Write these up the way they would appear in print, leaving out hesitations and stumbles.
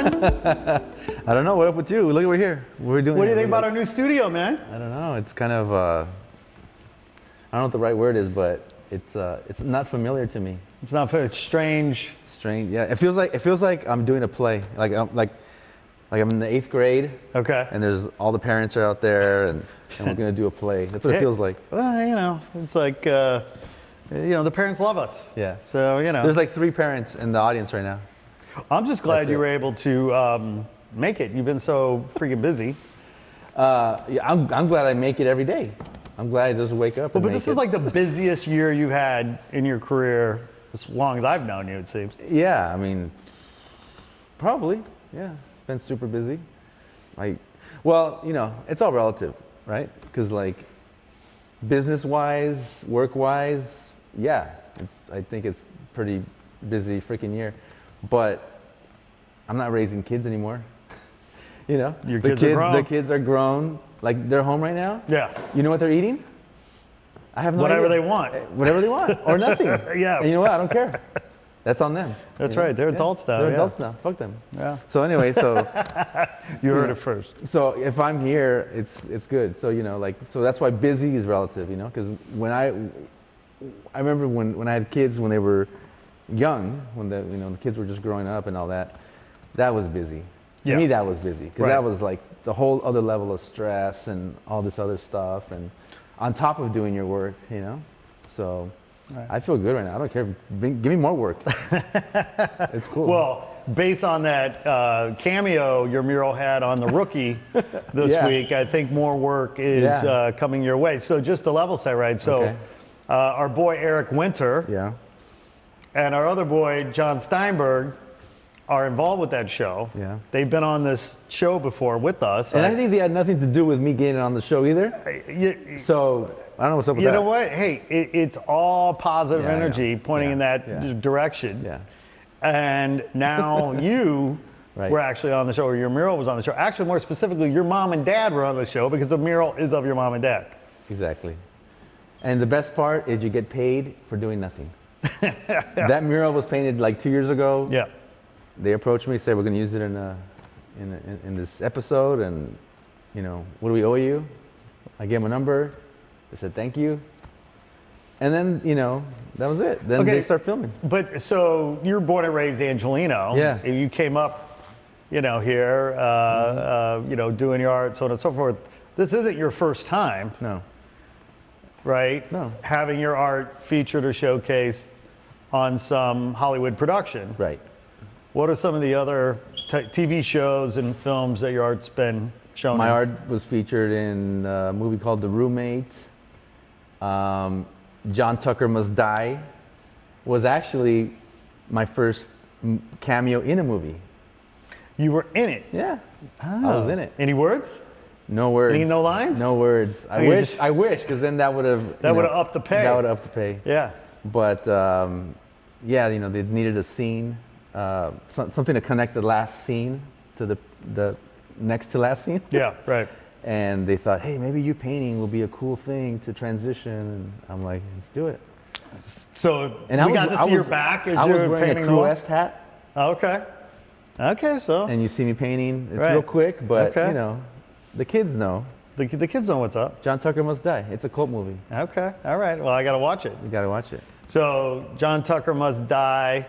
I don't know. What up with you? Look, we're here. We're doing. What do you think about our new studio, man? I don't know. It's kind of. I don't know what the right word is, but it's not familiar to me. It's not fair. It's strange. Strange. Yeah. It feels like I'm doing a play. Like I'm in the 8th grade. Okay. And there's all the parents are out there, and we're gonna do a play. That's what it feels like. Well, it's like, the parents love us. Yeah. So There's like 3 parents in the audience right now. I'm just glad you were able to make it. You've been so freaking busy. Yeah, I'm glad I make it every day. I'm glad I just wake up. But this is like the busiest year you've had in your career as long as I've known you, it seems. Yeah, I mean, probably. Yeah, been super busy. Well, it's all relative, right? Because business-wise, work-wise, yeah, I think it's pretty busy freaking year. But I'm not raising kids anymore. Your kids are grown. The kids are grown. Like, they're home right now. Yeah. You know what they're eating? I have no Whatever idea. they want. Whatever they want, or nothing. Yeah. And you know what? I don't care. That's on them. That's right. They're adults now. They're adults now. Fuck them. Yeah. So anyway, you heard it first. So if I'm here, it's good. So so that's why busy is relative. Because when I remember when I had kids when they were young, when the kids were just growing up and all that, that was busy. To me, that was busy because that was like the whole other level of stress and all this other stuff, and on top of doing your work, So I feel good right now. I don't care. Give me more work. It's cool. Well, based on that cameo your mural had on the Rookie this week, I think more work is coming your way. So just to level set, right? So our boy Eric Winter and our other boy John Steinberg are involved with that show. Yeah. They've been on this show before with us. And I think they had nothing to do with me getting on the show either. So I don't know what's up with that. You know what? Hey, it's all positive energy pointing in that direction. Yeah. And now you were actually on the show, or your mural was on the show. Actually, more specifically, your mom and dad were on the show because the mural is of your mom and dad. Exactly. And the best part is you get paid for doing nothing. That mural was painted like 2 years ago. Yeah. They approached me, said we're going to use it in this episode, and what do we owe you? I gave them a number. They said thank you, and then that was it. Then they start filming. But so you're born and raised Angelino. Yeah. You came up, here, doing your art, so on and so forth. This isn't your first time. No. Right? No. Having your art featured or showcased on some Hollywood production. Right. What are some of the other TV shows and films that your art's been shown My in? art was featured in a movie called The Roommate. John Tucker Must Die was actually my first cameo in a movie. You were in it? Yeah. Oh. I was in it. Any words? No words. No lines? No words. I wish, because then that would have... That would have upped the pay. That would have upped the pay. Yeah. But, they needed a scene. Something to connect the last scene to the next to last scene. Yeah, right. And they thought, hey, maybe you painting will be a cool thing to transition. And I'm like, let's do it. So we got to see your back as you're painting. I was wearing a Crew West hat. Okay. Okay, so. And you see me painting. It's real quick, but the kids know. The kids know what's up. John Tucker Must Die. It's a cult movie. Okay, all right. Well, I got to watch it. You got to watch it. So John Tucker Must Die,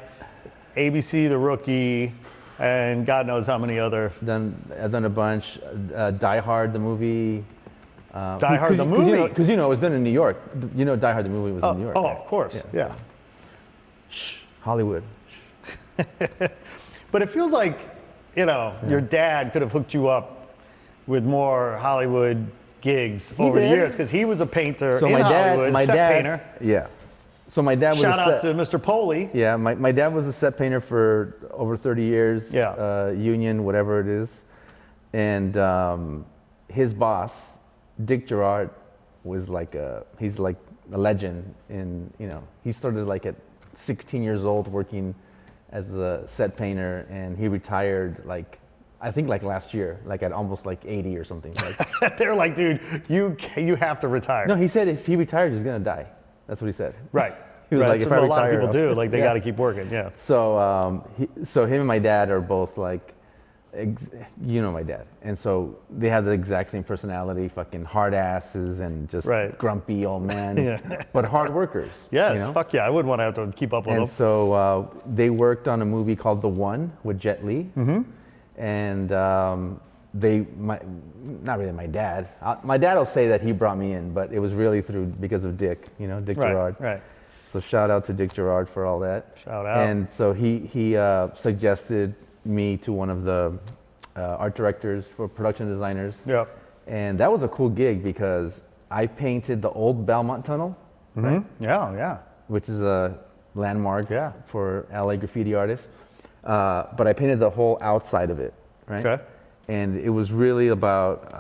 ABC, The Rookie, and God knows how many other. I've done a bunch. Die Hard, the movie. Die Hard, the movie? Because it was done in New York. Die Hard, the movie was in New York. Oh, of course, yeah. Shh, Hollywood. But it feels like, your dad could have hooked you up with more Hollywood gigs over the years, because he was a painter in Hollywood, set painter. Yeah. So my dad was Shout out to Mr. Poley. Yeah, my dad was a set painter for over 30 years. Yeah. Union, whatever it is. And his boss, Dick Gerard, was he's like a legend. He started at 16 years old working as a set painter, and he retired I think last year, at almost 80 or something. They're like, dude, you have to retire. No, he said if he retires, he's gonna die. That's what he said. Right. He was like, if I retire, a lot of people do. They got to keep working. Yeah. So, so him and my dad are both you know my dad. And so they have the exact same personality, fucking hard asses and just grumpy old men, but hard workers. Yes, you know? fuck yeah, I wouldn't want to have to keep up with them. And so they worked on a movie called The One with Jet Li. And not really my dad. My dad will say that he brought me in, but it was really because of Dick, Dick Gerard. Right. So shout out to Dick Gerard for all that. Shout out. And so he suggested me to one of the art directors or production designers. Yep. And that was a cool gig because I painted the old Belmont Tunnel. Right? Yeah. Which is a landmark for LA graffiti artists. But I painted the whole outside of it, right? Okay. And it was really about,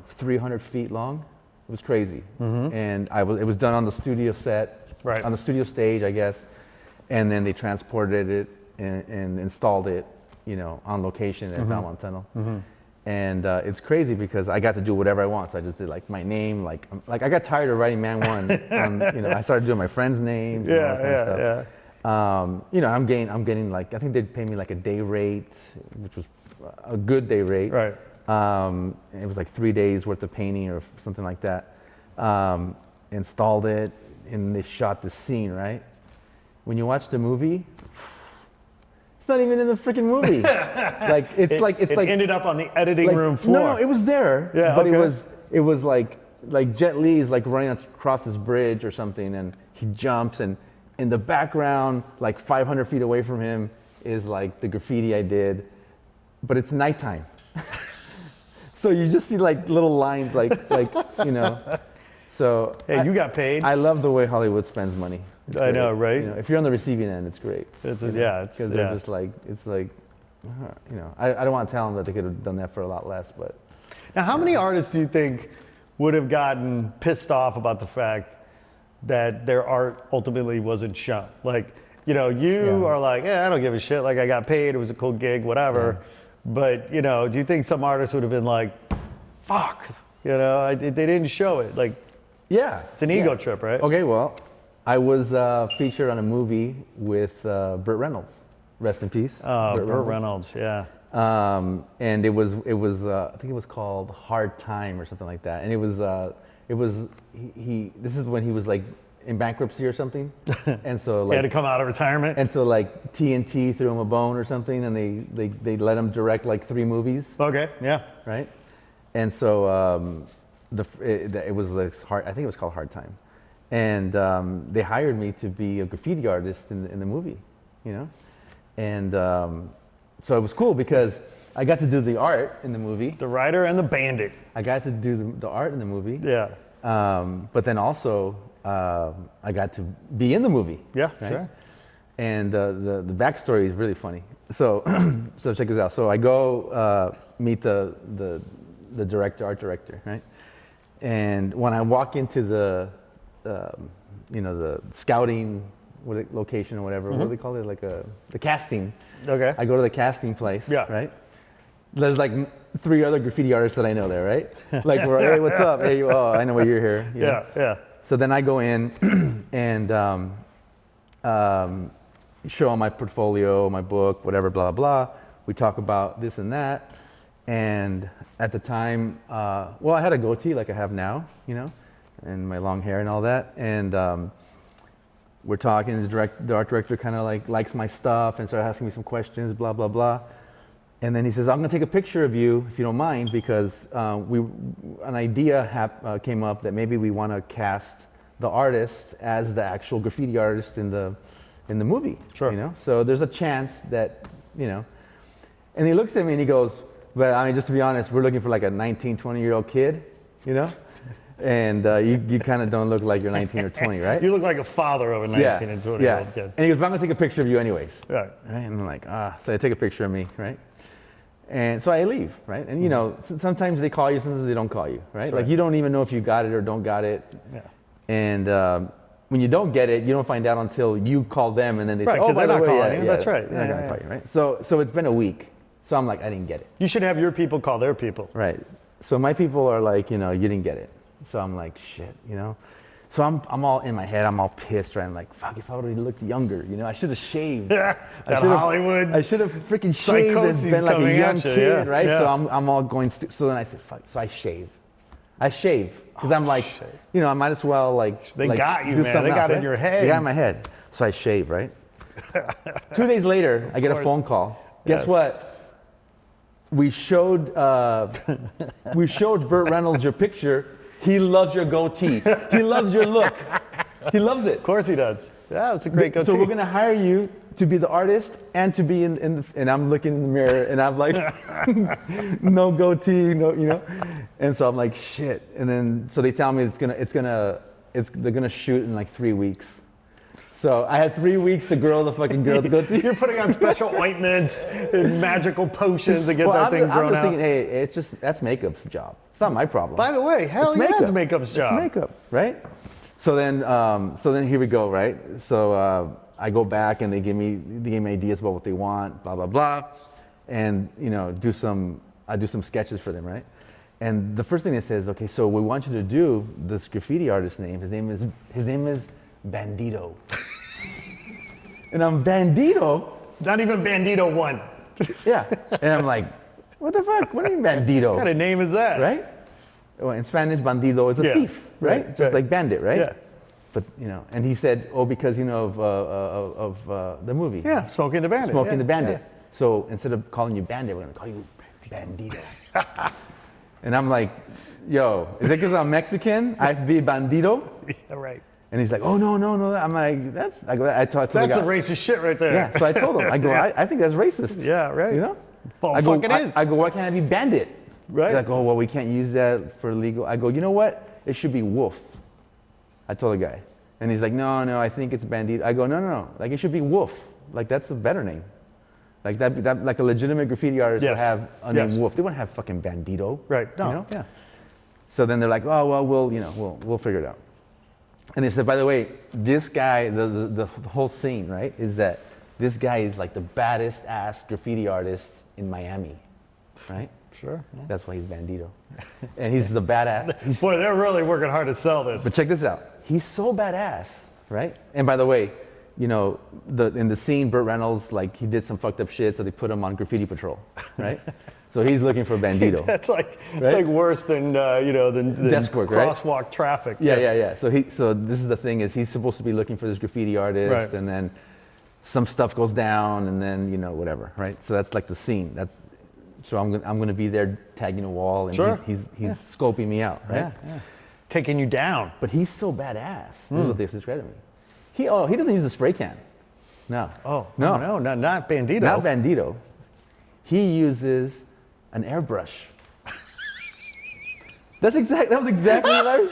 300 feet long. It was crazy. And it was done on the studio set, on the studio stage, I guess. And then they transported it and installed it, on location at Belmont Tunnel. And it's crazy because I got to do whatever I want. So I just did like my name, like I got tired of writing Man One. I started doing my friends' names and all that kind of stuff. I'm getting like, I think they'd pay me like a day rate, which was a good day rate. Right. It was like 3 days worth of painting or something like that. Installed it, and they shot the scene, right? When you watch the movie, it's not even in the freaking movie. It ended up on the editing room floor. No, it was there. Yeah, but okay. it was like Jet Li is like running across this bridge or something, and he jumps, and in the background, like 500 feet away from him, is like the graffiti I did, but it's nighttime. So you just see like little lines, So hey, you got paid. I love the way Hollywood spends money. I know, right? If you're on the receiving end, it's great. Because they're just like, I don't want to tell them that they could have done that for a lot less, but. Now, how many artists do you think would have gotten pissed off about the fact that their art ultimately wasn't shown? Like, you are like, I don't give a shit. Like, I got paid. It was a cool gig, whatever. Yeah. But, do you think some artists would have been like, fuck, they didn't show it? Like, it's an ego trip, right? Okay, well, I was featured on a movie with Burt Reynolds. Rest in peace. Oh, Burt Reynolds, yeah. And it was I think it was called Hard Time or something like that. And this is when he was like in bankruptcy or something. And so he had to come out of retirement. And so like TNT threw him a bone or something, and they let him direct like 3 movies. Okay, yeah. Right? And so it was like I think it was called Hard Time. And they hired me to be a graffiti artist in the movie, And so it was cool because I got to do the art in the movie. The writer and the bandit. I got to do the art in the movie. Yeah. But then also I got to be in the movie. Yeah, right? sure. And the backstory is really funny. So so check this out. So I go meet the art director, right? And when I walk into the scouting location or whatever, what do they call it? Like the casting. Okay. I go to the casting place, yeah. Right? There's like 3 other graffiti artists that I know there, right? Like, hey, what's up? Hey, I know why you're here. Yeah. So then I go in and show them my portfolio, my book, whatever, blah, blah. We talk about this and that. And at the time, I had a goatee like I have now, and my long hair and all that. And we're talking, the art director kind of like likes my stuff and started asking me some questions, blah, blah, blah. And then he says, I'm gonna take a picture of you, if you don't mind, because an idea came up that maybe we wanna cast the artist as the actual graffiti artist in the movie. Sure. So there's a chance that, and he looks at me and he goes, but I mean, just to be honest, we're looking for like a 19, 20-year-old kid, And you kind of don't look like you're 19 or 20, right? You look like a father of a 19 and 20-year-old kid. And he goes, but I'm gonna take a picture of you anyways. Right. And I'm like, so I take a picture of me, right? And so I leave, right? And sometimes they call you, sometimes they don't call you, right? Like you don't even know if you got it or don't got it. Yeah. And when you don't get it, you don't find out until you call them, and then they say, oh, by the way, calling you. That's right. They're not gonna call you, right? So it's been a week. So I'm like, I didn't get it. You should have your people call their people. Right. So my people are like, you didn't get it. So I'm like, shit, So I'm all in my head. I'm all pissed, right? I'm like, fuck, if I would have looked younger, you know, I should have shaved. That Hollywood. I should have freaking shaved and been like a young kid, right? So I'm all going. So then I said, fuck. So I shave. Because I'm like, you know, I might as well like. They like, got you, do man. They got else, in your head. They got in my head. So I shave, right? 2 days later, I get a phone call. Guess what? We showed Burt Reynolds your picture. He loves your goatee. He loves your look. He loves it. Of course he does. Yeah, it's a great goatee. So we're gonna hire you to be the artist and to be in the. And I'm looking in the mirror and I'm like, no goatee, no, you know. And so I'm like, shit. And then so they tell me they're gonna shoot in like 3 weeks. So I had 3 weeks to grow the fucking girl to go to. You're putting on special ointments and magical potions to get that thing grown out. I'm just thinking, hey, that's makeup's job. It's not my problem. By the way, hell yeah, it's makeup's job. It's makeup, right? So then here we go, right? So I go back and they give me ideas about what they want, blah blah blah, and you know I do some sketches for them, right? And the first thing it says, okay, so we want you to do this graffiti artist's name. His name is Bandito. And I'm Bandito. Not even Bandito 1. Yeah. And I'm like, what the fuck? What do you mean Bandito? What kind of name is that? Right? Well, in Spanish, bandido is a thief, right? Just like bandit, right? Yeah. But, you know, and he said, oh, because, you know, of the movie. Yeah, Smokey and the Bandit. Smokey and the Bandit. Yeah. So instead of calling you Bandit, we're going to call you Bandito. And I'm like, yo, is it because I'm Mexican? I have to be Bandito? Yeah, right. And he's like, oh, no. I'm like, that's some racist shit right there. Yeah, so I told him, I go, I think that's racist. Yeah, right. You know? Well, fuck it is. I go, why can't I be Bandit? Right. They're like, oh, well, we can't use that for legal. I go, you know what? It should be Wolf. I told the guy. And he's like, no, I think it's Bandito. I go, no. Like, it should be Wolf. Like, that's a better name. Like, that like a legitimate graffiti artist would have a name Wolf. They wouldn't have fucking Bandito. Right. No. You know? Yeah. So then they're like, oh, well, we'll figure it out. And they said, by the way, this guy, the whole scene, right, is that this guy is like the baddest ass graffiti artist in Miami, right? Sure. Yeah. That's why he's Bandito. And he's the badass. Boy, they're really working hard to sell this. But check this out. He's so badass, right? And by the way, you know, in the scene, Burt Reynolds, like, he did some fucked up shit, so they put him on graffiti patrol, right? So he's looking for Bandito. That's like worse than than desk work, crosswalk right? traffic. Yeah. So this is the thing is he's supposed to be looking for this graffiti artist, and then some stuff goes down, and then whatever, right? So that's like the scene. So I'm gonna be there tagging a wall, and he's scoping me out, right? Yeah. Taking you down. But he's so badass. This is what they've described to me. He doesn't use a spray can. No. Oh no, not Bandito. Not Bandito. He uses an airbrush. That was exactly what I was.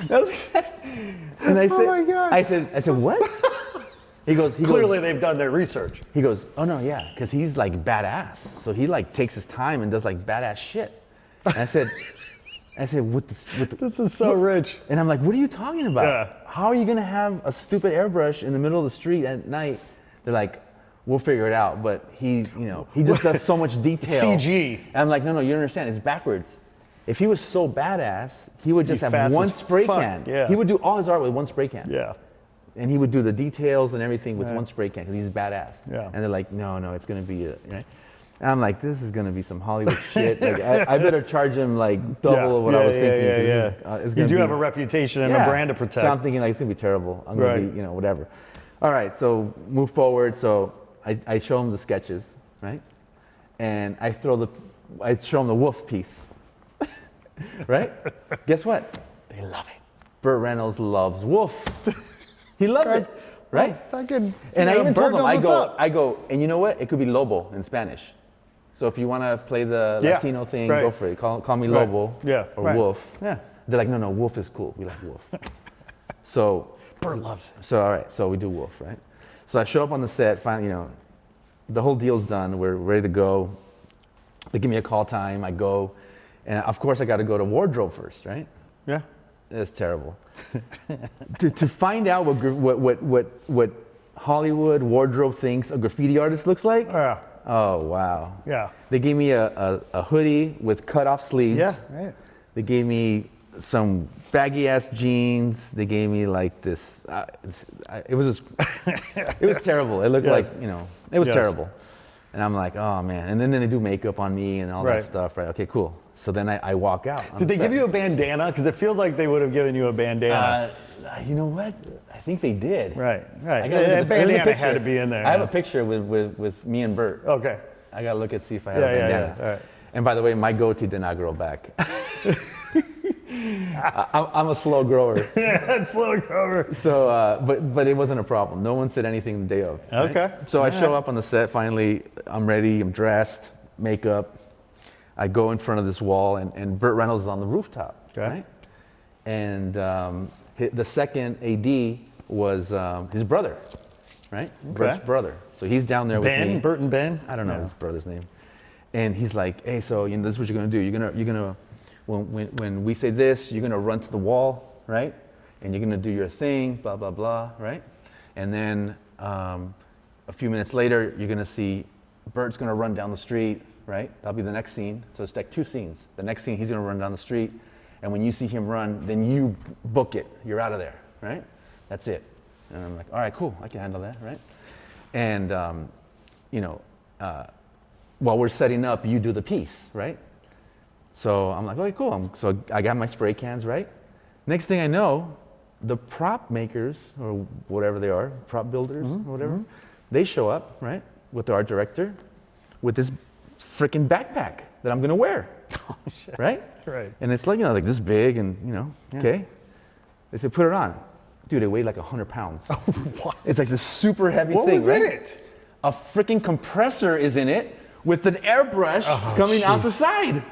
That was exactly. And I said, oh my God. I said, what? He goes. Clearly, they've done their research. He goes, oh no, yeah, because he's like badass. So he like takes his time and does like badass shit. And I said, this is so rich. And I'm like, what are you talking about? Yeah. How are you gonna have a stupid airbrush in the middle of the street at night? They're like, we'll figure it out. But he just does so much detail. CG. And I'm like, no, you don't understand. It's backwards. If he was so badass, he would just have one spray can. Yeah. He would do all his art with one spray can. Yeah. And he would do the details and everything with one spray can because he's badass. Yeah. And they're like, no, it's gonna be right. And I'm like, this is gonna be some Hollywood shit. Like, I better charge him like double of what I was thinking. Yeah. You do have a reputation and a brand to protect. So I'm thinking like it's gonna be terrible. I'm gonna be, whatever. All right, so move forward. So I show him the sketches, right? And I show him the wolf piece, right? Guess what? They love it. Burt Reynolds loves wolf. He loved it, right? Fucking. And I even told him, I go, and you know what? It could be Lobo in Spanish. So if you want to play the Latino thing, go for it. Call me Lobo or Wolf. Yeah. They're like, no, Wolf is cool. We like Wolf. So Burt loves it. So all right, so we do Wolf, right? So I show up on the set, finally, the whole deal's done. We're ready to go. They give me a call time. I go, and of course I got to go to wardrobe first, right? Yeah. It's terrible. to find out what Hollywood wardrobe thinks a graffiti artist looks like. Yeah. Oh wow. Yeah. They gave me a hoodie with cut off sleeves. Yeah. Right. They gave me some baggy ass jeans. They gave me like this. It was it was terrible. It looked like, you know, it was terrible. And I'm like, oh man. And then they do makeup on me and all that stuff, right? Okay, cool. So then I walk out. Did they give you a bandana? Because it feels like they would have given you a bandana. You know what? I think they did. Right. A bandana had to be in there. I have a picture with me and Bert. Okay. I gotta look and see if I have a bandana. All right. And by the way, my goatee did not grow back. I'm a slow grower. Yeah, slow grower. So, but it wasn't a problem. No one said anything the day of. Right? Okay. So I show up on the set. Finally, I'm ready. I'm dressed, makeup. I go in front of this wall, and Burt Reynolds is on the rooftop. Okay. Right? And the second AD was his brother, right? Okay. Bert's brother. So he's down there with me. Bert and Ben? I don't know his brother's name. And he's like, hey, so you know, this is what you're gonna do. You're gonna when we say this, you're gonna run to the wall, right? And you're gonna do your thing, blah blah blah, right? And then a few minutes later, you're gonna see Bert's gonna run down the street, right? That'll be the next scene. So it's like 2 scenes. The next scene, he's gonna run down the street, and when you see him run, then you book it. You're out of there, right? That's it. And I'm like, all right, cool. I can handle that, right? And you know, while we're setting up, you do the piece, right? So I'm like, okay, cool. So I got my spray cans, right? Next thing I know, the prop makers, or whatever they are, prop builders, whatever, they show up, right, with the art director, with this freaking backpack that I'm gonna wear, right? Right. And it's like, you know, like this big, and you know, okay. They said, put it on. Dude, it weighed like 100 pounds. What? It's like this super heavy What thing, was right? in it? A freaking compressor is in it with an airbrush coming out the side.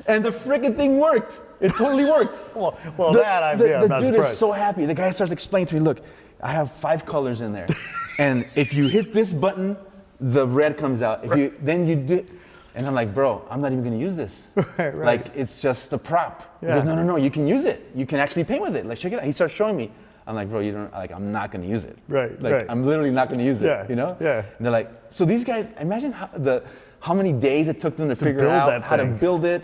And the freaking thing worked. It totally worked. Well, I'm the not dude surprised. is so happy. The guy starts explaining to me, look, I have 5 colors in there. And if you hit this button, the red comes out. If you then you do, and I'm like, bro, I'm not even gonna use this. Right. Like, it's just the prop. Yeah. He goes, no, you can use it. You can actually paint with it. Like, check it out. He starts showing me. I'm like, bro, you don't, like, I'm not gonna use it. Right, Like, right. I'm literally not gonna use it, Yeah, you know? yeah. And they're like, so these guys, imagine how many days it took them to figure build out that how to thing. build it,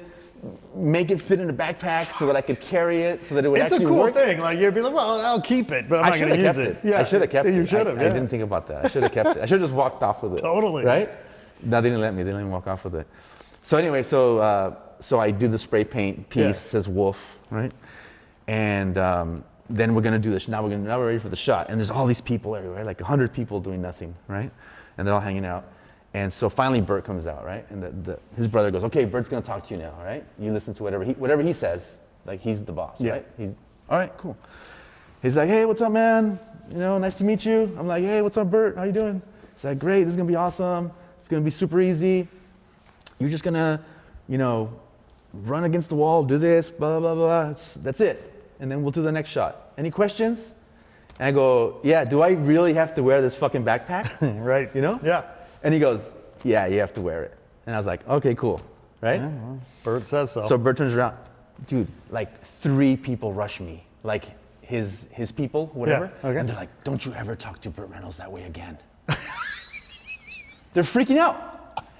make it fit in a backpack so that I could carry it, so that it would It's a actually cool work. thing. Like, you'd be like, well, I'll keep it, but I'm not going to use it. I should have kept it. You should have. I didn't think about that. I should have kept it. I should have just walked off with it. Totally. Right? No, they didn't let me. They didn't let me walk off with it. So anyway, so I do the spray paint piece, says Wolf, right? And then we're gonna do this. Now we're ready for the shot. And there's all these people everywhere, like 100 people doing nothing, right? And they're all hanging out. And so finally Bert comes out, right? And his brother goes, okay, Bert's gonna talk to you now, right? You listen to whatever he says, like he's the boss, right? He's all right, cool. He's like, hey, what's up, man? You know, nice to meet you. I'm like, hey, what's up, Bert? How you doing? He's like, great, this is gonna be awesome. It's gonna be super easy. You're just gonna, you know, run against the wall, do this, blah, blah, blah. That's it. And then we'll do the next shot. Any questions? And I go, yeah, do I really have to wear this fucking backpack? Right. You know? Yeah. And he goes, yeah, you have to wear it. And I was like, okay, cool. Right? Yeah, well, Bert says so. So Bert turns around. Dude, like 3 people rush me. Like his people, whatever. Yeah, okay. And they're like, don't you ever talk to Burt Reynolds that way again. They're freaking out.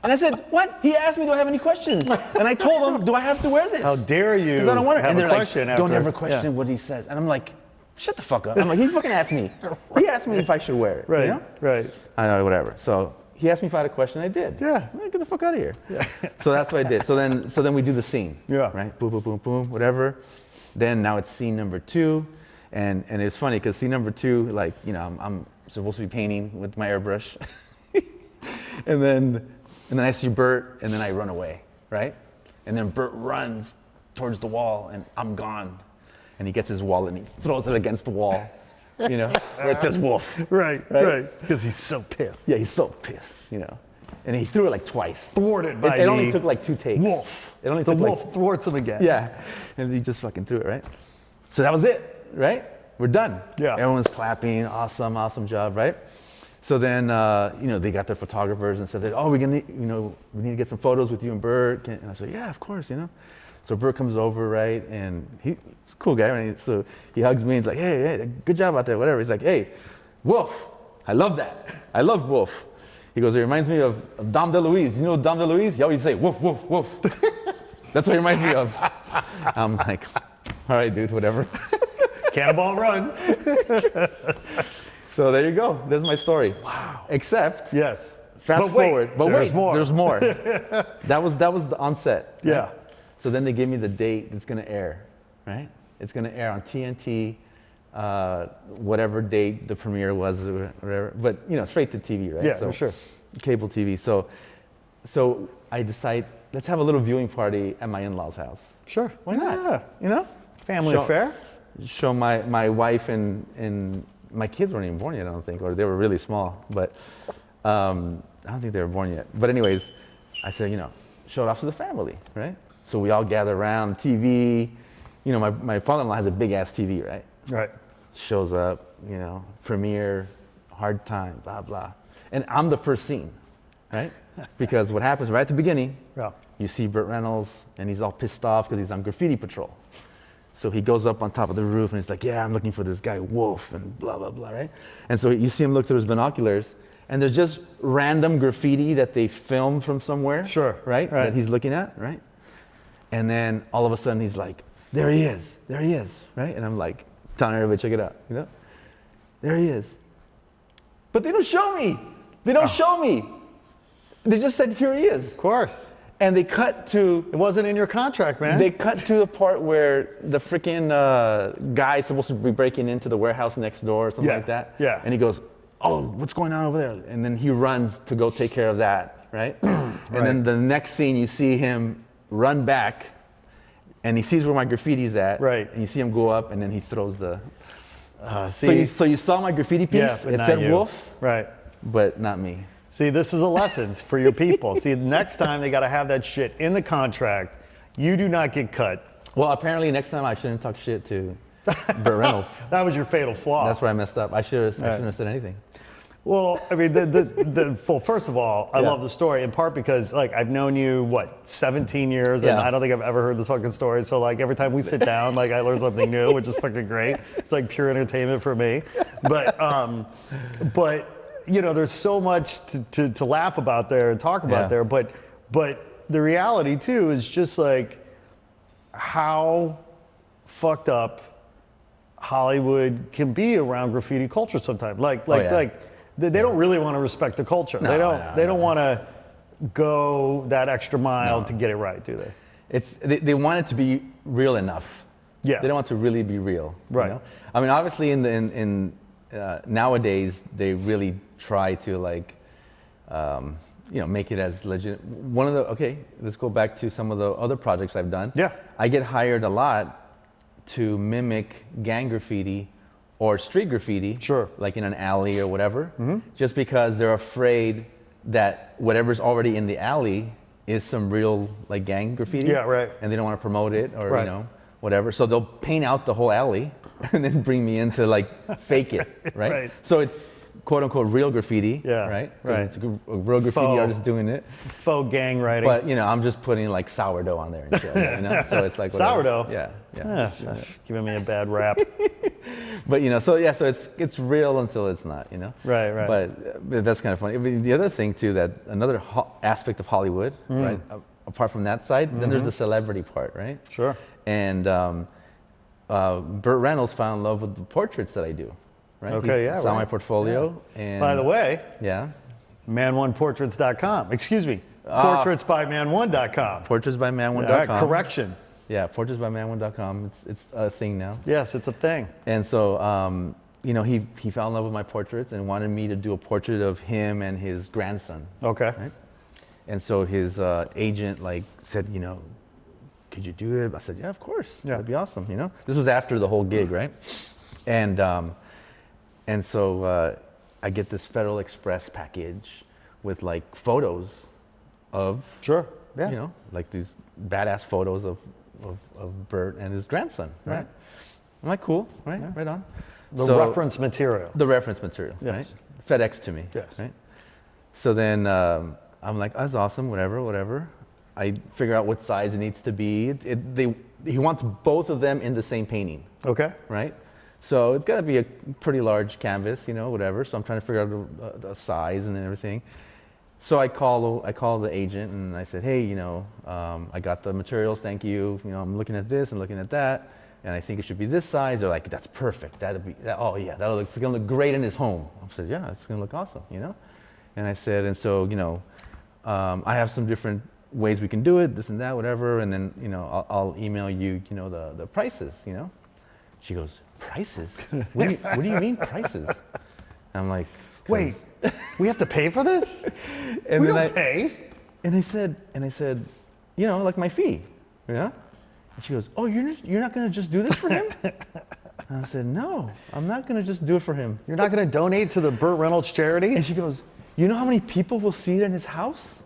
And I said, what? He asked me, do I have any questions? And I told him, do I have to wear this? How dare you? Because I don't want it. have And they're a question like, don't after- ever question what he says. And I'm like, shut the fuck up. I'm like, he fucking asked me. He asked me if I should wear it. Right. You know? Right. I know, whatever. So he asked me if I had a question. I did. Yeah. Get the fuck out of here. Yeah. So that's what I did. So then we do the scene. Yeah. Right. Boom, boom, boom, boom. Whatever. Then now it's scene number 2, and it's funny because scene number 2, like, you know, I'm supposed to be painting with my airbrush, and then I see Bert, and then I run away, right? And then Bert runs towards the wall, and I'm gone, and he gets his wallet and he throws it against the wall, you know, where it says Wolf. Right. Because he's so pissed. Yeah, he's so pissed, you know. And he threw it like twice. Thwarted by It only took like 2 takes. Wolf. It only The took wolf thwarts him again. Yeah, and he just fucking threw it, right? So that was it, right? We're done. Yeah. Everyone's clapping, awesome job, right? So then, you know, they got their photographers and said, oh, we need to get some photos with you and Bert. And I said, yeah, of course, you know. So Bert comes over, right? And he's a cool guy, right? So he hugs me and he's like, hey, good job out there, whatever. He's like, hey, Wolf, I love that. I love Wolf. He goes, it reminds me of Dom DeLuise. You know Dom DeLuise? He always say, woof, woof, woof. That's what it reminds me of. I'm like, All right, dude, whatever. Cannonball run. So there you go. There's my story. Wow. Except, Yes. fast forward. But there's wait, more. there's more. That was the onset. Right? Yeah. So then they give me the date it's going to air, right? It's going to air on TNT, whatever date the premiere was, or whatever. But straight to TV, right? Yeah, so, for sure. Cable TV. So I decide, let's have a little viewing party at my in-laws' house. Sure. Why not? Yeah. Family affair. Show my wife and my kids weren't even born yet, I don't think, or they were really small. But I don't think they were born yet. But anyways, I said, show it off to the family, right? So we all gather around TV. My father-in-law has a big ass TV, right? Right. Shows up, premiere, hard time, blah blah, and I'm the first scene, right? Because what happens right at the beginning, you see Burt Reynolds, and he's all pissed off because he's on graffiti patrol. So he goes up on top of the roof and he's like, yeah, I'm looking for this guy Wolf and blah blah blah, right? And so you see him look through his binoculars, and there's just random graffiti that they filmed from somewhere, sure, right? That he's looking at, right? And then all of a sudden he's like, there he is, right? And I'm like, telling everybody, check it out, there he is. But they don't show me. They don't show me. They just said, here he is. Of course. And they cut to... It wasn't in your contract, man. They cut to the part where the freaking guy is supposed to be breaking into the warehouse next door or something like that. Yeah. And he goes, oh, what's going on over there? And then he runs to go take care of that, right? And then the next scene, you see him run back, and he sees where my graffiti's at. Right. And you see him go up, and then he throws the... See, So you saw my graffiti piece? but It not said you. Wolf, Right. but not me. See, this is a lesson for your people. See, next time they got to have that shit in the contract. You do not get cut. Well, apparently next time I shouldn't talk shit to Burt Reynolds. That was your fatal flaw. That's where I messed up. I shouldn't have said anything. Well, I mean, well, first of all, I love the story in part because, like, I've known you, 17 years, and I don't think I've ever heard this fucking story. So, like, every time we sit down, I learn something new, which is fucking great. It's like pure entertainment for me. But there's so much to laugh about there and talk about there. But the reality too is just like how fucked up Hollywood can be around graffiti culture sometimes. They don't really want to respect the culture. No, they don't want to go that extra mile to get it right, do they? They want it to be real enough. Yeah. They don't want to really be real. Right. I mean, obviously in nowadays they really try to make it as legit. Let's go back to some of the other projects I've done. Yeah. I get hired a lot to mimic gang graffiti or street graffiti, Sure. like in an alley or whatever, just because they're afraid that whatever's already in the alley is some real gang graffiti. Yeah, right. And they don't want to promote it or whatever. So they'll paint out the whole alley and then bring me in to fake it, right? Right. So it's quote unquote real graffiti, Yeah, right? 'Cause right. It's a real graffiti Faux. artist doing it. Faux gang writing. But I'm just putting sourdough on there and shit, So it's like whatever. Sourdough? Yeah. That's giving me a bad rap. But so it's real until it's not, Right. But that's kind of funny. I mean, the other thing too, that another aspect of Hollywood, right? Apart from that side, then there's the celebrity part, right? Sure. And Burt Reynolds fell in love with the portraits that I do, right? Okay, He yeah, saw right. my portfolio, and By the way, yeah, man1portraits.com. Excuse me, portraitsbyman1.com. portraitsbyman1.com. Correction. Yeah, portraitsbyman1.com. It's a thing now. Yes, it's a thing. And so, he fell in love with my portraits and wanted me to do a portrait of him and his grandson. Okay. Right? And so his agent said, could you do it? I said, yeah, of course. Yeah. That'd be awesome. This was after the whole gig, right? And so I get this Federal Express package with photos of Sure. Yeah. these badass photos of Burt and his grandson. Right. I'm like, cool, right? Yeah. Right on. The reference material. The reference material. Yes. Right? FedEx to me. Yes. Right. So then I'm like, that's awesome. Whatever. I figure out what size it needs to be. He wants both of them in the same painting. Okay. Right? So it's got to be a pretty large canvas, whatever. So I'm trying to figure out the size and everything. So I call the agent and I said, hey, I got the materials, thank you. I'm looking at this and looking at that. and I think it should be this size. They're like, that's perfect. Oh yeah, it's gonna look great in his home. I said, yeah, it's gonna look awesome, you know. And I said, and so, you know, I have some different ways we can do it, this and that, whatever, and then, you know, I'll email you, you know, the prices, you know. She goes, prices? What do you mean prices? I'm like, wait, we have to pay for this? And we then don't pay. And I said, you know, like my fee, you know? And she goes, oh, you're not gonna just do this for him? And I said, no, I'm not gonna just do it for him. You're not gonna donate to the Burt Reynolds charity? And she goes, you know how many people will see it in his house?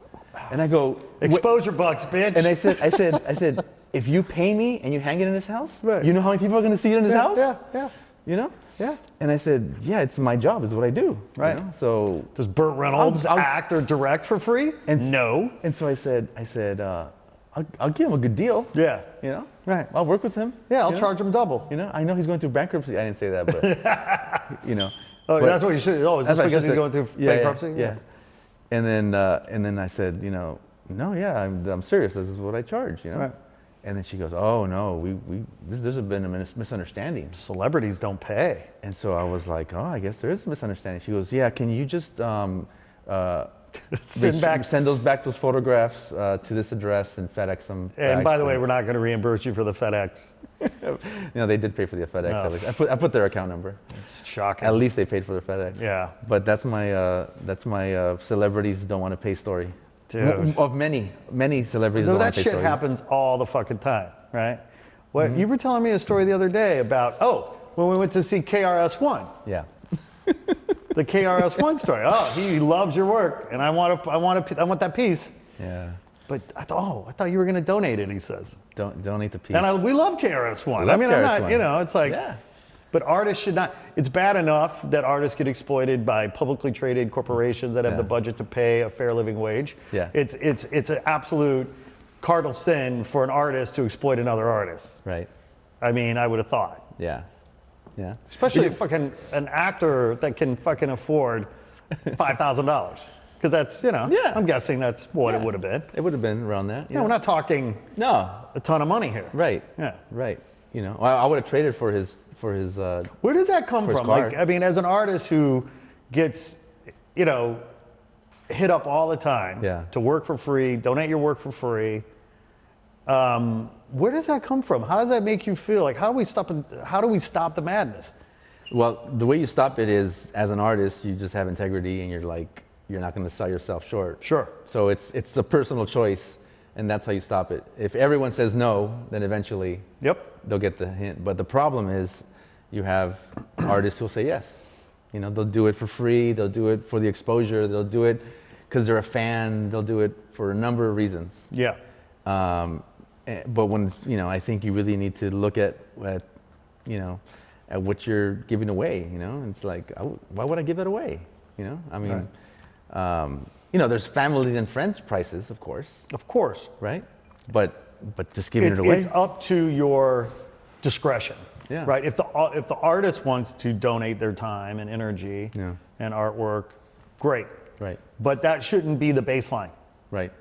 And I go, exposure bucks, bitch. And I said, if you pay me and you hang it in his house, right. You know how many people are gonna see it in his house? Yeah. You know? Yeah. And I said, yeah, it's my job, it's what I do. Right. You know? So does Burt Reynolds act or direct for free? No. And so I said, I'll give him a good deal. Yeah. You know? Right. I'll work with him. Yeah, I'll charge him double. You know, I know he's going through bankruptcy. I didn't say that, but you know. Oh, that's what you should. Oh, is this because he's going through bankruptcy? Yeah. And then I said, you know, no, yeah, I'm serious. This is what I charge, you know. Right. And then she goes, oh no, this has been a misunderstanding. Celebrities don't pay. And so I was like, oh, I guess there is a misunderstanding. She goes, yeah, can you just send those photographs to this address and FedEx them? And by the way, we're not going to reimburse you for the FedEx. You know, they did pay for the FedEx. I put their account number. It's shocking. At least they paid for the FedEx. Yeah. But that's my celebrities don't want to pay story. Dude. Of many celebrities. No, don't that want to pay shit story. happens all the fucking time, right? What you were telling me a story the other day about when we went to see KRS-One. Yeah. The KRS-One story. Oh, he loves your work, and I want that piece. Yeah. But I thought you were going to donate it. He says. Donate the piece. And we love KRS-One. I'm not. You know, it's like. Yeah. But artists should not. It's bad enough that artists get exploited by publicly traded corporations that have the budget to pay a fair living wage. Yeah. It's an absolute cardinal sin for an artist to exploit another artist. Right. I mean, I would have thought. Yeah. Yeah. Especially an actor that can fucking afford $5,000. Because that's, you know, I'm guessing that's what it would have been. It would have been around that. Yeah, we're not talking a ton of money here. Right. Yeah. Right. You know, I would have traded for his. Where does that come from? car. Like, I mean, as an artist who gets, you know, hit up all the time to work for free, donate your work for free. Where does that come from? How does that make you feel? Like, how do we stop the madness? Well, the way you stop it is, as an artist, you just have integrity, and you're not going to sell yourself short. Sure. So it's a personal choice, and that's how you stop it. If everyone says no, then eventually they'll get the hint. But the problem is, you have artists who'll say yes. You know, they'll do it for free. They'll do it for the exposure. They'll do it because they're a fan. They'll do it for a number of reasons. Yeah. But when, you know, I think you really need to look at you know, at what you're giving away. You know, it's like, why would I give it away? You know, I mean, you know, there's family and friends prices, of course. Of course. Right. But just giving it away. It's up to your discretion. Yeah. Right. If the artist wants to donate their time and energy and artwork, great. Right. But that shouldn't be the baseline. Right.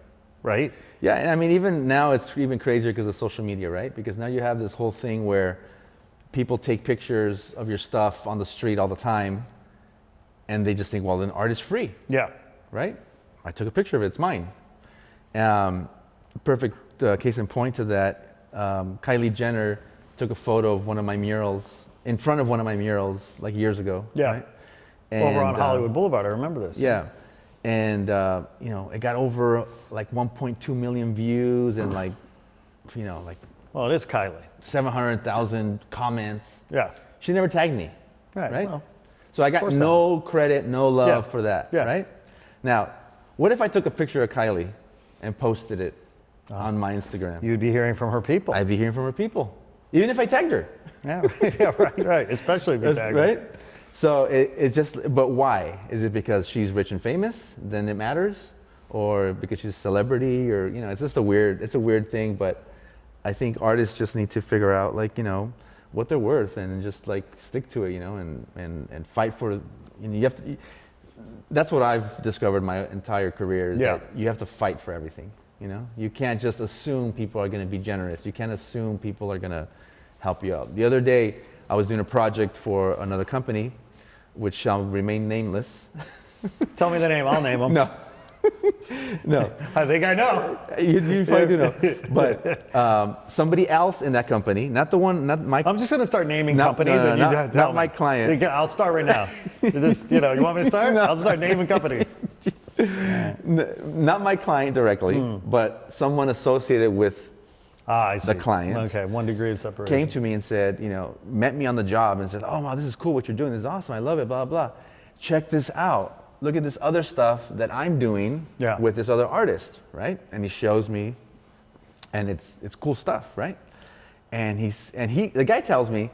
Right. Yeah, and I mean, even now it's even crazier because of social media, right? Because now you have this whole thing where people take pictures of your stuff on the street all the time, and they just think, well, then art is free. Yeah. Right. I took a picture of it; it's mine. Perfect case in point to that. Kylie Jenner took a photo of one of my murals, in front of one of my murals, like years ago. Yeah. Right? And, over on Hollywood Boulevard, I remember this. Yeah. And, you know, it got over like 1.2 million views and like, you know, like. Well, it is Kylie. 700,000 comments. Yeah. She never tagged me. Right. Well, so I got no credit, no love for that. Yeah. Right. Now, what if I took a picture of Kylie and posted it on my Instagram? You'd be hearing from her people. I'd be hearing from her people. Even if I tagged her. Yeah, yeah, right. Especially if you tagged her. Right? So it's just, but why? Is it because she's rich and famous, then it matters? Or because she's a celebrity? Or, you know, it's just a weird thing, but I think artists just need to figure out, like, you know, what they're worth and just like stick to it, you know, and fight for, you know, you have to, that's what I've discovered my entire career is that you have to fight for everything. You know, you can't just assume people are going to be generous. You can't assume people are going to, help you out. The other day, I was doing a project for another company, which shall remain nameless. Tell me the name, I'll name them. No. No. I think I know. You probably do know. But somebody else in that company, not my. I'm just going to start naming companies and you just tell not my me. client. I'll start right now. You want me to start? No. I'll start naming companies. Not my client directly, but someone associated with I see. the client. Okay, 1 degree of separation. Came to me and said, met me on the job and said, oh, wow, this is cool what you're doing. This is awesome. I love it, blah, blah. Check this out. Look at this other stuff that I'm doing with this other artist, right? And he shows me, and it's cool stuff, right? And the guy tells me,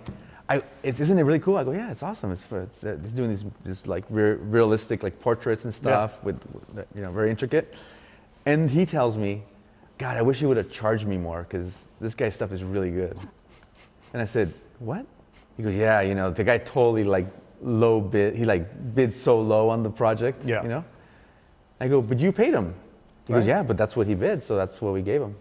isn't it really cool? I go, yeah, it's awesome. He's doing these like realistic like portraits and stuff with very intricate. And he tells me, God, I wish he would have charged me more because this guy's stuff is really good. And I said, what? He goes, yeah, the guy totally like low bid. He like bid so low on the project. Yeah. I go, but you paid him. He goes, yeah, but that's what he bid, so that's what we gave him.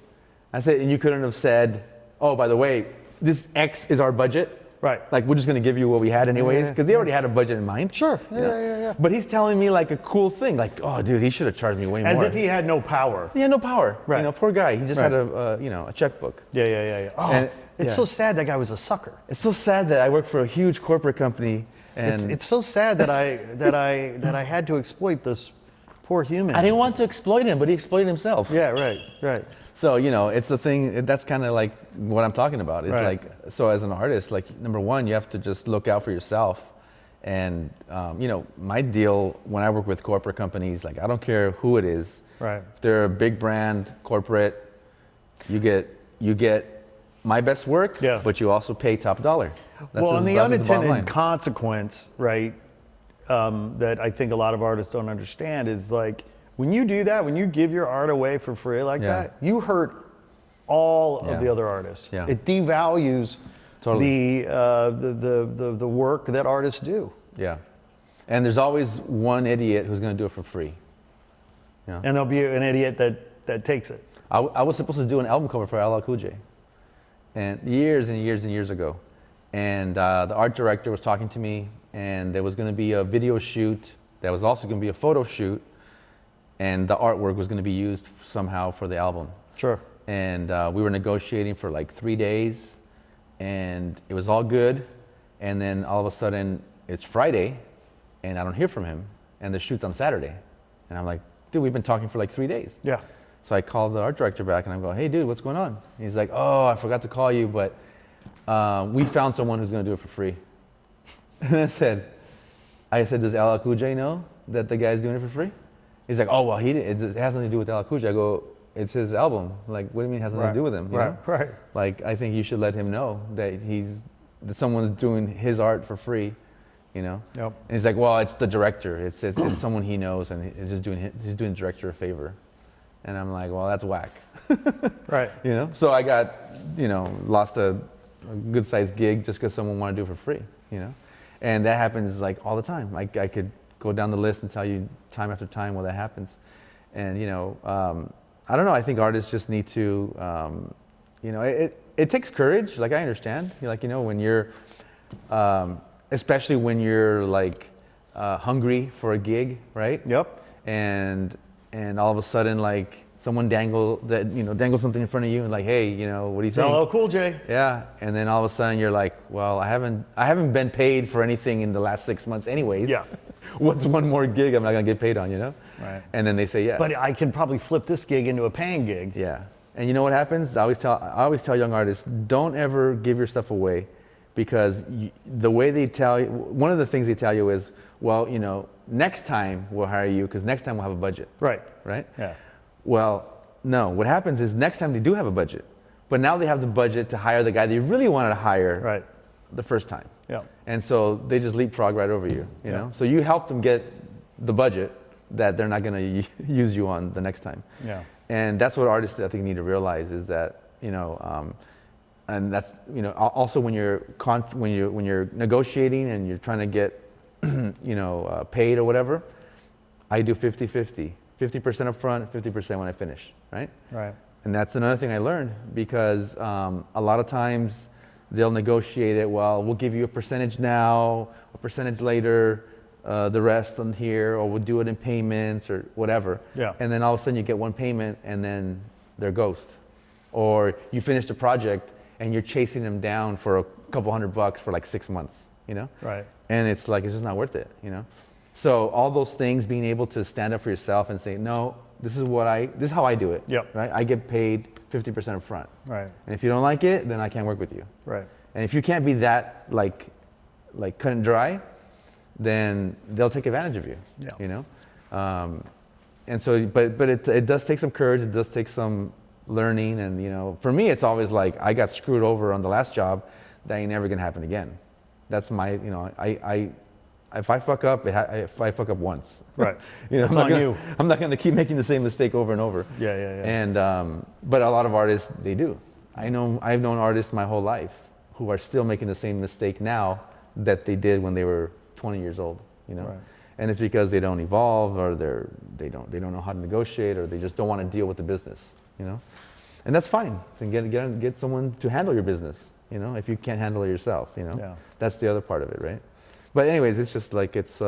I said, and you couldn't have said, oh, by the way, this X is our budget. Right. Like we're just gonna give you what we had anyways, because they already had a budget in mind. Sure. Yeah. But he's telling me like a cool thing, like, oh, dude, he should have charged me way more. As if he had no power. He had no power. Right. Poor guy. He just had a checkbook. Yeah. Oh, and it's so sad that guy was a sucker. It's so sad that I work for a huge corporate company. And it's so sad that I had to exploit this poor human. I didn't want to exploit him, but he exploited himself. Yeah, right. So it's the thing. That's kind of like what I'm talking about. It's like, so as an artist, like number one, you have to just look out for yourself. And my deal when I work with corporate companies, like I don't care who it is. Right. If they're a big brand, corporate, you get my best work, but you also pay top dollar. And the unintended consequence, right, that I think a lot of artists don't understand is like, when you do that, when you give your art away for free like that, you hurt all of the other artists. Yeah. It devalues the work that artists do. Yeah. And there's always one idiot who's going to do it for free. Yeah. And there'll be an idiot that takes it. I was supposed to do an album cover for LL Cool J, and years and years and years ago. And the art director was talking to me, and there was going to be a video shoot. There was also going to be a photo shoot, and the artwork was going to be used somehow for the album. Sure. And we were negotiating for like 3 days, and it was all good. And then all of a sudden, it's Friday, and I don't hear from him, and the shoot's on Saturday. And I'm like, dude, we've been talking for like 3 days. Yeah. So I called the art director back, and I'm going, hey, dude, what's going on? He's like, oh, I forgot to call you, but we found someone who's going to do it for free. And I said, does LL Cool J know that the guy's doing it for free? He's like, oh, well, it has nothing to do with LL Cool J. I go, it's his album. Like, what do you mean it has nothing to do with him? You know? Right. Like, I think you should let him know that that someone's doing his art for free, Yep. And he's like, well, it's the director. It's someone he knows, and he's doing the director a favor. And I'm like, well, that's whack. Right. So I got, lost a good sized gig just because someone wanted to do it for free, And that happens like all the time. I could go down the list and tell you time after time where that happens. And, I don't know. I think artists just need to, it takes courage. Like I understand, when you're, especially when you're like hungry for a gig, right? Yep. And all of a sudden, like someone dangle something in front of you and like, hey, what do you think? LL Cool J. Yeah. And then all of a sudden you're like, well, I haven't been paid for anything in the last 6 months anyways. Yeah. What's one more gig I'm not gonna get paid on, Right. And then they say yes. But I can probably flip this gig into a paying gig. Yeah. And you know what happens? I always tell young artists, don't ever give your stuff away, because the way they tell you, one of the things they tell you is, well, next time we'll hire you because next time we'll have a budget. Right. Right? Yeah. Well, no. What happens is next time they do have a budget, but now they have the budget to hire the guy they really wanted to hire the first time. Yeah. And so they just leapfrog right over you, you know? So you help them get the budget that they're not going to use you on the next time. Yeah. And that's what artists, I think, need to realize is that, and that's, also when you're negotiating and you're trying to get, paid or whatever, I do 50-50. 50% up front, 50% when I finish, right? Right. And that's another thing I learned, because a lot of times they'll negotiate it. Well, we'll give you a percentage now, a percentage later, the rest on here, or we'll do it in payments or whatever. Yeah. And then all of a sudden you get one payment and then they're ghost. Or you finish the project and you're chasing them down for a couple $100 for like 6 months, you know? Right. And it's like, it's just not worth it, you know? So all those things, being able to stand up for yourself and say, no, this is how I do it. Yep. Right? I get paid 50% up front. Right. And if you don't like it, then I can't work with you. Right. And if you can't be that like cut and dry, then they'll take advantage of you. Yeah. You know? And so, but it does take some courage. It does take some learning. And, you know, for me, it's always like, I got screwed over on the last job. That ain't never gonna happen again. That's my, you know, if I fuck up, if I fuck up once, Right. you know, It's on you. I'm not gonna keep making the same mistake over and over. Yeah. And but a lot of artists, they do. I've known artists my whole life who are still making the same mistake now that they did when they were 20 years old. You know, Right. and it's because they don't evolve, or they don't know how to negotiate, or they just don't want to deal with the business. You know, and that's fine. Then get someone to handle your business. You know, if you can't handle it yourself, you know, Yeah. that's the other part of it, right? But anyways, it's just like it's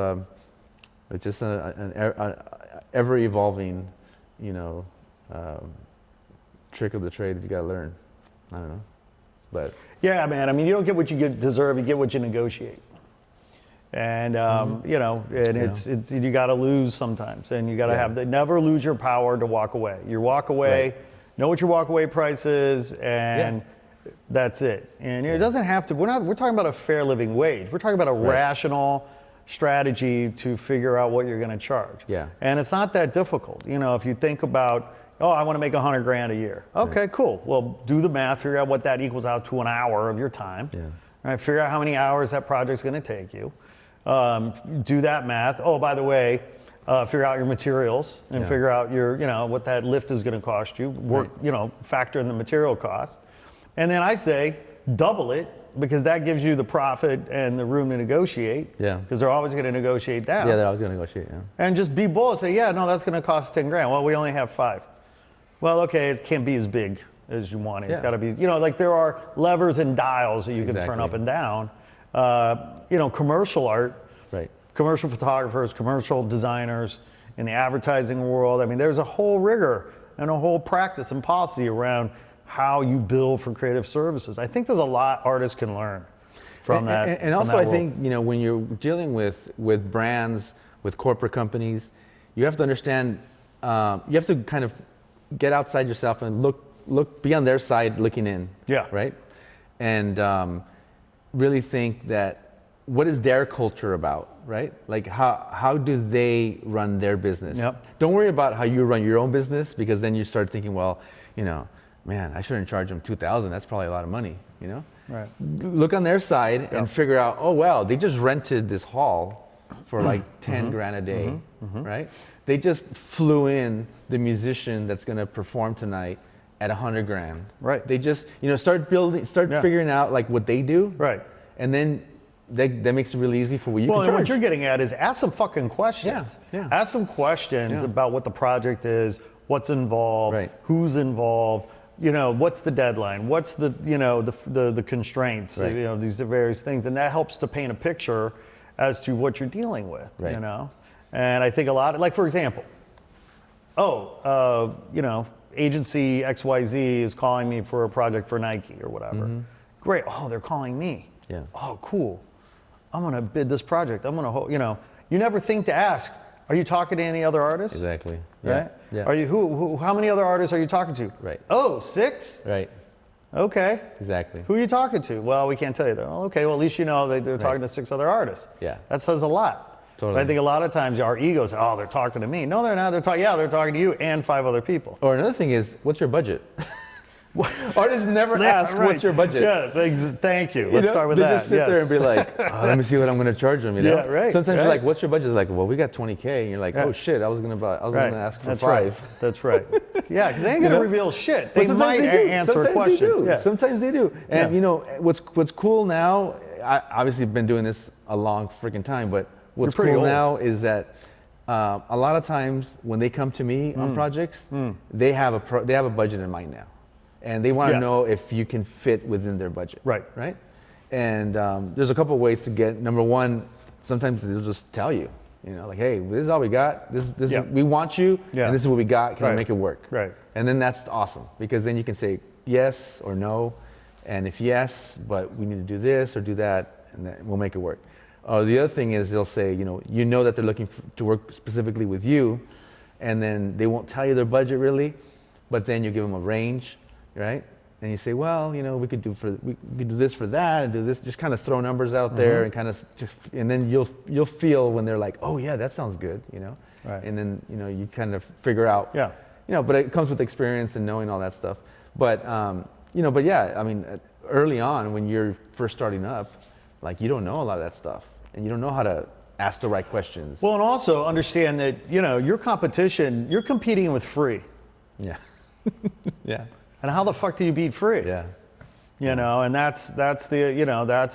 just an ever evolving, you know, trick of the trade that you got to learn. I don't know, but Yeah, man. I mean, you don't get what you deserve. You get what you negotiate. And you know, and it's you got to lose sometimes, and you got to never lose your power to walk away. You walk away, Right. know what your walk away price is, and that's it. And it doesn't have to. We're talking about a fair living wage. We're talking about a rational strategy to figure out what you're going to charge. Yeah. And it's not that difficult. You know, if you think about, oh, I want to make $100 grand a year. Okay, cool. Well, do the math. Figure out what that equals out to an hour of your time. Yeah. Right. Figure out how many hours that project's going to take you. Do that math. Oh, by the way, figure out your materials and figure out your, you know, what that lift is going to cost you. Work, you know, factor in the material costs. And then I say double it, because that gives you the profit and the room to negotiate. Yeah. Because they're always going to negotiate down. yeah, that I was gonna negotiate. Yeah. And just be bold. Say, yeah, no, that's going to cost 10 grand. Well, we only have 5. Well, okay, it can't be as big as you want it. It's Yeah. got to be, you know, like there are levers and dials that you can turn Exactly. up and down. You know, commercial art, Right. commercial photographers, commercial designers in the advertising world. I mean, there's a whole rigor and a whole practice and policy around how you bill for creative services. I think there's a lot artists can learn from that. And from also, that I world. think, you know, when you're dealing with brands, with corporate companies, you have to understand. You have to kind of get outside yourself and be on their side, looking in. Yeah. Right. And really think that, what is their culture about, right? Like how do they run their business? Yep. Don't worry about how you run your own business, because then you start thinking, well, you know, man, I shouldn't charge them $2,000. That's probably a lot of money, you know? Right. Look on their side and figure out, oh, wow, they just rented this hall for like 10 grand a day, right? They just flew in the musician that's going to perform tonight at 100 grand. Right. They just, you know, start figuring out like what they do. Right. And then that makes it really easy for what you Well, can and charge. what you're getting at is ask some fucking questions. Yeah. Ask some questions about what the project is, what's involved, Right. who's involved, you know, what's the deadline, what's the, you know, the constraints, Right. you know, these various things. And that helps to paint a picture as to what you're dealing with, you Right. know. And I think a lot, like for example, you know, agency XYZ is calling me for a project for Nike or whatever. Great. Oh, they're calling me. Yeah. Oh, cool. I'm going to bid this project. I'm going to, you know, you never think to ask, are you talking to any other artists? Exactly. Right? Yeah. Are you, how many other artists are you talking to? Right. Oh, 6? Right. Okay. Exactly. Who are you talking to? Well, we can't tell you that. Oh, okay, well, at least you know they're talking to 6 other artists. Yeah. That says a lot. Totally. But I think a lot of times our egos, oh, they're talking to me. No, they're not. They're talking to you and 5 other people. Or another thing is, what's your budget? Artists never ask, Right. what's your budget? Yeah, thank you. You Let's know, start with they that. just sit there and be like, oh, let me see what I'm going to charge them. You know? Yeah, right, Sometimes you're right. like, what's your budget? They're like, well, we got 20K, and you're like, Yeah. oh shit, I was going to ask for That's 5. right. That's right. Yeah, because they ain't You gonna know? reveal shit. But They sometimes might they do. answer Sometimes a question. They do. Yeah. Sometimes they do. And Yeah. you know what's cool now? I obviously been doing this a long freaking time, but what's pretty cool old. now is that a lot of times when they come to me on projects, they have a budget in mind now. and they want to Yeah. know if you can fit within their budget. Right. Right. And there's a couple of ways to get. Number one, sometimes they'll just tell you, like, hey, this is all we got. This Yeah. is, we want you, Yeah. and this is what we got. Can Right. we make it work? Right. And then that's awesome, because then you can say yes or no, and if yes, but we need to do this or do that, and then we'll make it work. The other thing is they'll say, that they're looking to work specifically with you, and then they won't tell you their budget really, but then you give them a range, right? And you say, well, we could do this for that, and do this. Just kind of throw numbers out there, and kind of and then you'll feel when they're like, oh yeah, that sounds good, Right. And then you kind of figure out, Yeah. But it comes with experience and knowing all that stuff. But but yeah, I mean, early on when you're first starting up, like you don't know a lot of that stuff, and you don't know how to ask the right questions. Well, and also understand that, your competition, you're competing with free. Yeah. Yeah. And how the fuck do you beat free? Yeah. And that's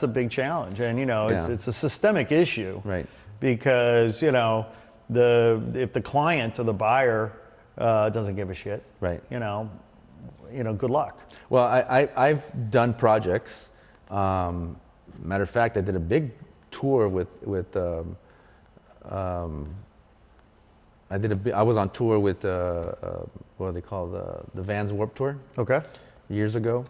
a big challenge. And, it's a systemic issue. Right. Because, if the client or the buyer doesn't give a shit, Right. Good luck. Well, I've done projects. Matter of fact, I did a big tour with I was on tour with what are they called, the Vans Warped Tour. Okay. Years ago,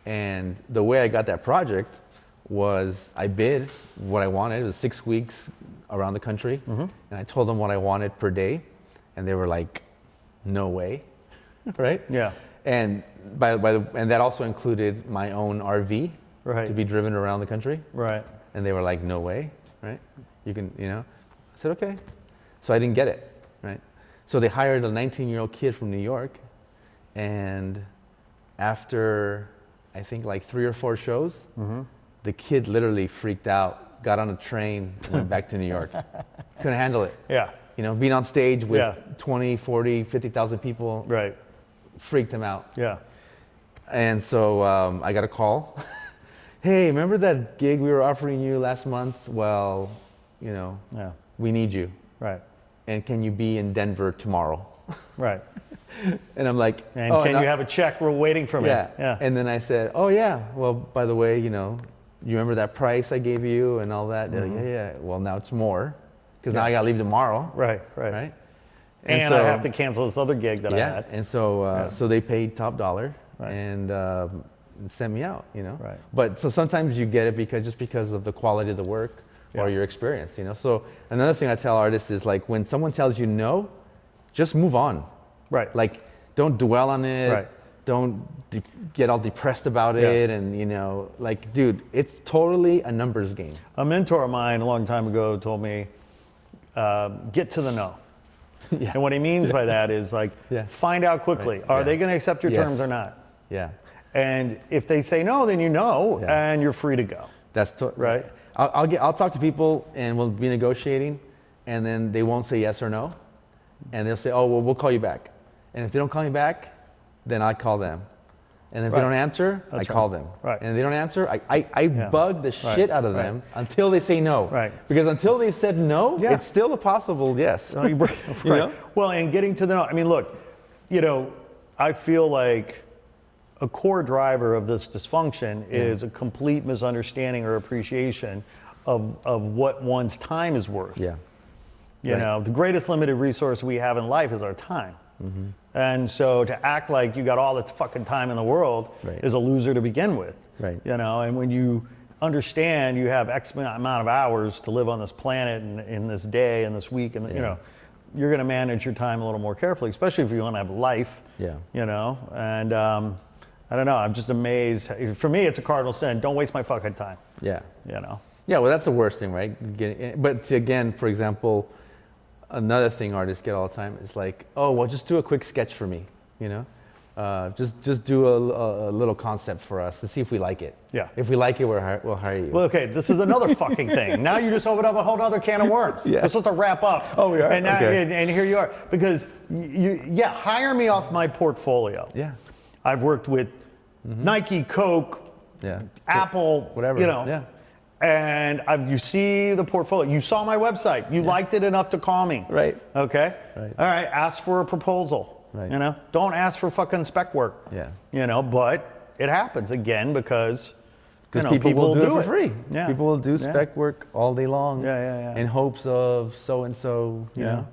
and the way I got that project was I bid what I wanted. It was 6 weeks around the country, and I told them what I wanted per day, and they were like, "No way," right? Yeah. And and that also included my own RV Right. to be driven around the country. Right. And they were like, "No way," right? You can, I said, "Okay." So I didn't get it, right? So they hired a 19-year-old kid from New York, and after I think like 3 or 4 shows, the kid literally freaked out, got on a train, went back to New York. Couldn't handle it. Yeah. Being on stage with Yeah. 20, 40, 50,000 people Right. freaked him out. Yeah. And so I got a call. Hey, remember that gig we were offering you last month? Well, Yeah. we need you. Right. And can you be in Denver tomorrow? Right. And I'm like, And oh, can you have a check we're waiting for me? Yeah. Yeah. And then I said, oh yeah, well, by the way, you remember that price I gave you and all that? They're like, yeah. Well, now it's more, because now I got to leave tomorrow. Right. Right. And so, I have to cancel this other gig that I had. And so so they paid top dollar, Right. and sent me out, Right. But so sometimes you get it because of the quality of the work or your experience, So another thing I tell artists is, like, when someone tells you no, just move on. Right. Like, don't dwell on it. Right. Don't get all depressed about Yeah. it. And, like, dude, it's totally a numbers game. A mentor of mine a long time ago told me, get to the no. Yeah. And what he means by that is, like, find out quickly. Right. Are Yeah. they going to accept your Yes. terms or not? Yeah. And if they say no, then and you're free to go. That's Right. I'll talk to people, and we'll be negotiating, and then they won't say yes or no, and they'll say, oh, well, we'll call you back. And if they don't call me back, then I call them. And if they Right. don't answer, That's I call right. them. Right. And if they don't answer, I bug the Right. shit out of them until they say no. Right. Because until they've said no, Yeah. it's still a possible yes. No, you right. Well, and getting to the no. I mean, look, I feel like a core driver of this dysfunction is a complete misunderstanding or appreciation of what one's time is worth. Yeah. The greatest limited resource we have in life is our time. And so to act like you got all the fucking time in the world is a loser to begin with. Right. And when you understand you have X amount of hours to live on this planet and in this day and this week, and you're going to manage your time a little more carefully, especially if you want to have life. Yeah. And I don't know. I'm just amazed. For me, it's a cardinal sin. Don't waste my fucking time. Yeah. Yeah, well, that's the worst thing, right? But again, for example, another thing artists get all the time is like, oh, well, just do a quick sketch for me, just do a little concept for us to see if we like it. Yeah. If we like it, we'll hire you. Well, okay, this is another fucking thing. Now you just opened up a whole other can of worms. Yeah. We're supposed to wrap up. Oh, we are? And, now, Okay. and here you are. Because, hire me off my portfolio. Yeah. I've worked with Nike, Coke, Apple, whatever. Yeah. And you see the portfolio. You saw my website. You liked it enough to call me. Right. Okay. Right. All right. Ask for a proposal. Right. You know, don't ask for fucking spec work. Yeah. You know, but it happens again because people will do it for it. free. Yeah. People will do spec work all day long. Yeah. In hopes of so and so. You know.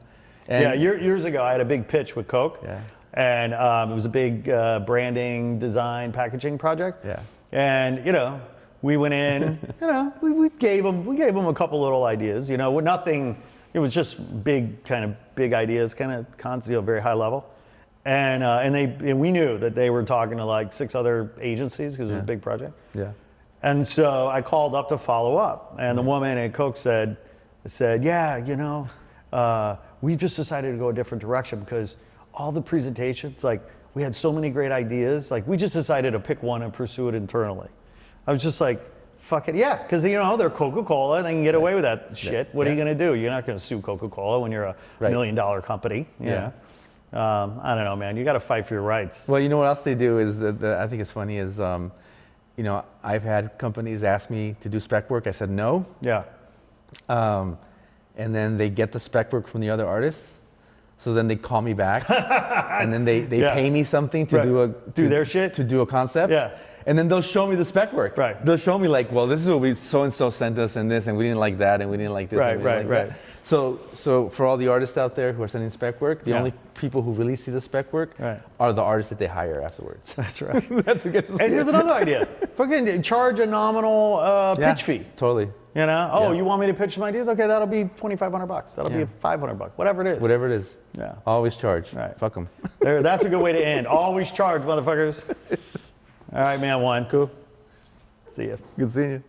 And years ago, I had a big pitch with Coke. Yeah. And it was a big branding, design, packaging project. Yeah. And we went in. We gave them a couple little ideas. Nothing. It was just big ideas, very high level. And we knew that they were talking to like 6 other agencies because it was a big project. Yeah. And so I called up to follow up, and the woman at Coke said, we've just decided to go a different direction because all the presentations, like we had so many great ideas, like we just decided to pick one and pursue it internally. I was just like, fuck it, yeah, because they're Coca-Cola, they can get away with that shit. What are you gonna do? You're not gonna sue Coca-Cola when you're a $1 million company. You know? I don't know, man. You got to fight for your rights. Well, you know what else they do is that I think it's funny is, I've had companies ask me to do spec work. I said no. Yeah. And then they get the spec work from the other artists. So then they call me back, and then they pay me something to do their shit, to do a concept. Yeah. And then they'll show me the spec work. Right. They'll show me like, well, this is what we so and so sent us, and this, and we didn't like that, and we didn't like this. Right. So for all the artists out there who are sending spec work, the only people who really see the spec work are the artists that they hire afterwards. That's right. That's who gets to see And here's another idea: fucking charge a nominal pitch fee. Totally. You want me to pitch some ideas? Okay, that'll be $2,500. That'll be $500. Whatever it is. Whatever it is. Yeah. Always charge. Right. Fuck them. That's a good way to end. Always charge, motherfuckers. All right, man. One. Cool. See ya. Good seeing you.